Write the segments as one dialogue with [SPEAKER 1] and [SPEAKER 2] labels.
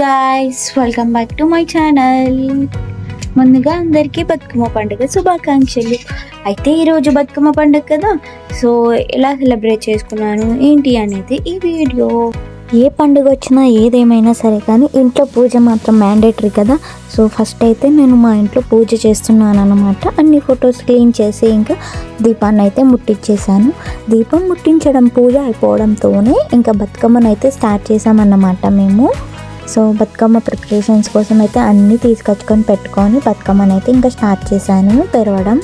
[SPEAKER 1] Guys, welcome back to my channel. ముందుగా అందరికీ బతుకమ్మ పండుగ శుభాకాంక్షలు. అయితే ఈరోజు బతుకమ్మ పండుగ కదా, సో ఎలా సెలబ్రేట్ చేసుకున్నాను ఏంటి అనేది ఈ వీడియో. ఏ పండుగ వచ్చినా ఏదేమైనా సరే కానీ ఇంట్లో పూజ మాత్రం మ్యాండేటరీ కదా. సో ఫస్ట్ అయితే నేను మా ఇంట్లో పూజ చేస్తున్నాను అన్నమాట. అన్ని ఫొటోస్ క్లీన్ చేసి ఇంకా దీపాన్ని అయితే ముట్టించేసాను. దీపం ముట్టించడం పూజ అయిపోవడంతోనే ఇంకా బతుకమ్మను అయితే స్టార్ట్ చేసామన్నమాట మేము. సో బతుకమ్మ ప్రిపరేషన్స్ కోసం అయితే అన్నీ తీసుకొచ్చుకొని పెట్టుకొని బతుకమ్మని అయితే ఇంకా స్టార్ట్ చేశాను పెరవడం.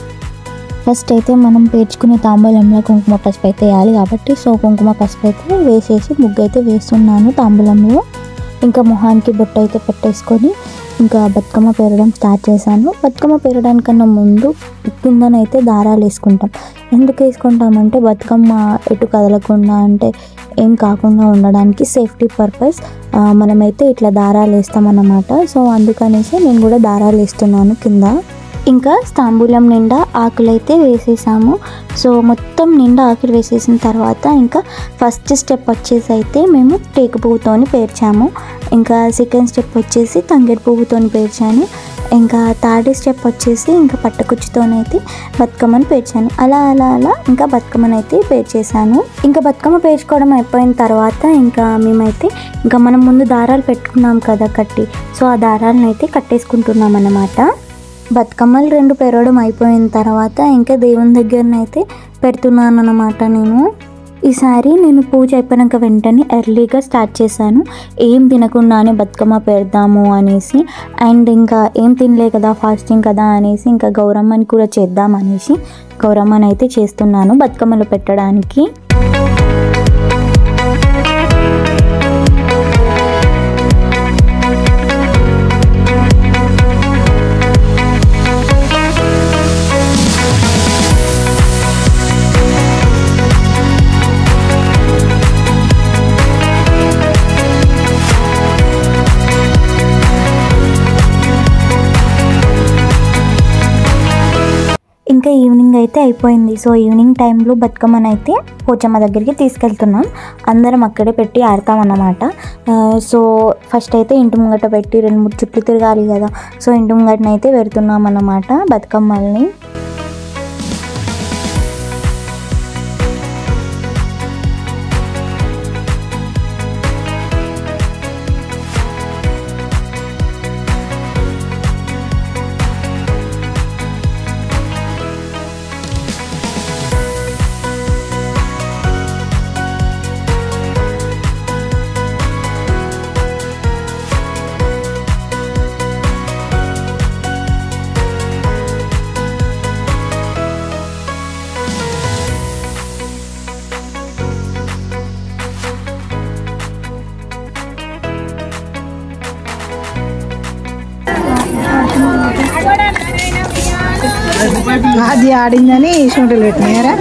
[SPEAKER 1] ఫస్ట్ అయితే మనం పేర్చుకునే తాంబూలంలో కుంకుమ పసుపు అయితే వేయాలి కాబట్టి సో కుంకుమ పసుపు అయితే వేసేసి ముగ్గు అయితే వేస్తున్నాను తాంబూలంలో. ఇంకా మొహానికి బొట్టు అయితే పెట్టేసుకొని ఇంకా బతుకమ్మ పేరడం స్టార్ట్ చేశాను. బతుకమ్మ పేరడానికన్నా ముందు కిందనైతే దారాలు వేసుకుంటాం. ఎందుకు వేసుకుంటామంటే బతుకమ్మ ఎటు కదలకుండా అంటే ఏం కాకుండా ఉండడానికి సేఫ్టీ పర్పస్ మనమైతే ఇట్లా దారాలు వేస్తామన్నమాట. సో అందుకనేసి నేను కూడా దారాలు వేస్తున్నాను కింద. ఇంకా తాంబూలం నిండా ఆకులు అయితే వేసేసాము. సో మొత్తం నిండా ఆకులు వేసేసిన తర్వాత ఇంకా ఫస్ట్ స్టెప్ వచ్చేసి అయితే మేము టేకు పువ్వుతోని పేర్చాము. ఇంకా సెకండ్ స్టెప్ వచ్చేసి తంగేడు పువ్వుతోని పేర్చాను. ఇంకా థర్డ్ స్టెప్ వచ్చేసి ఇంకా పట్టకుచ్చుతోనైతే బతుకమ్మని పేర్చాను. అలా అలా అలా ఇంకా బతుకమ్మని అయితే పేర్చేసాను. ఇంకా బతుకమ్మ పేర్చుకోవడం అయిపోయిన తర్వాత ఇంకా మేమైతే ఇంకా మనం ముందు దారాలు పెట్టుకున్నాం కదా కట్టి, సో ఆ దారాలను అయితే కట్టేసుకుంటున్నాం అన్నమాట. బతుకమ్మలు 2 పెరగడం అయిపోయిన తర్వాత ఇంకా దేవుని దగ్గరనైతే పెడుతున్నాను అన్నమాట. ఈసారి నేను పూజ అయిపోయినాక వెంటనే ఎర్లీగా స్టార్ట్ చేశాను. ఏం తినకుండానే బతుకమ్మ పెడదాము అనేసి, అండ్ ఇంకా ఏం తినలే కదా ఫాస్టింగ్ కదా అనేసి ఇంకా గౌరమ్మని కూడా చేద్దాం అనేసి గౌరమ్మని అయితే చేస్తున్నాను బతుకమ్మలు పెట్టడానికి. ఇంకా ఈవినింగ్ అయితే అయిపోయింది. సో ఈవినింగ్ టైంలో బతుకమ్మని అయితే పోచమ్మ దగ్గరికి తీసుకెళ్తున్నాం. అందరం అక్కడే పెట్టి ఆడతామన్నమాట. సో ఫస్ట్ అయితే ఇంటి ముంగట పెట్టి 2-3 చుట్లు తిరగాలి కదా, సో ఇంటి ముంగటనైతే అయితే పెడుతున్నాం అన్నమాట బతుకమ్మల్ని.
[SPEAKER 2] అది ఆడిందని షూటలు పెట్టినారా?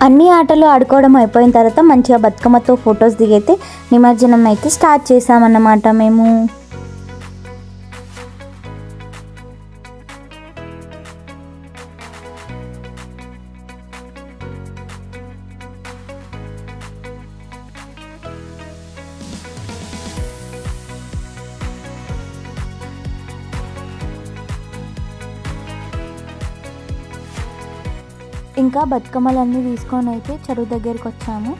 [SPEAKER 2] అన్ని ఆటలు ఆడుకోవడం అయిపోయిన తర్వాత మంచిగా బతుకమ్మతో ఫొటోస్ దిగైతే నిమజ్జనం అయితే స్టార్ట్ చేసామన్నమాట మేము. ఇంకా బతుకమ్మలన్నీ తీసుకొని అయితే చెరువు దగ్గరికి వచ్చాము.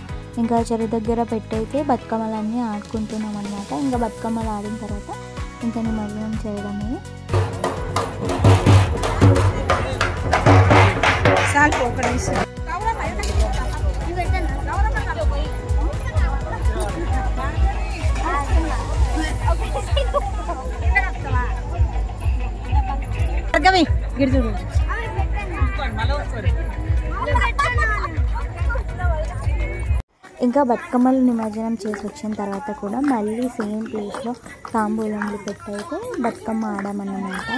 [SPEAKER 2] ఇంకా చెరువు దగ్గర పెట్టయితే బతుకమ్మలన్నీ ఆడుకుంటున్నాం అన్నమాట. ఇంకా బతుకమ్మలు ఆడిన తర్వాత ఇంకా నిమజ్జనం చేయడమే. ఇంకా బతుకమ్మలు నిమజ్జనం చేసి వచ్చిన తర్వాత కూడా మళ్ళీ సేమ్ ప్లేస్లో తాంబూలంలో పెట్టయితే బతుకమ్మ ఆడామన్నమాట.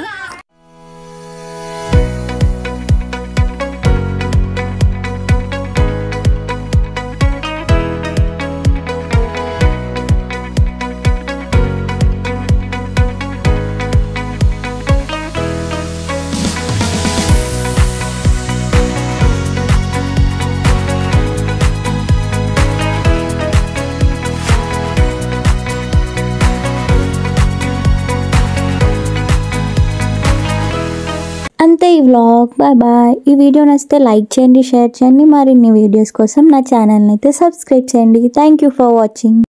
[SPEAKER 2] అంతే ఈ వ్లాగ్. Bye bye. ఈ వీడియో నచ్చితే లైక్ చేయండి, షేర్ చేయండి. మరిన్ని వీడియోస్ కోసం నా ఛానల్ని అయితే సబ్స్క్రైబ్ చేయండి. Thank you for watching.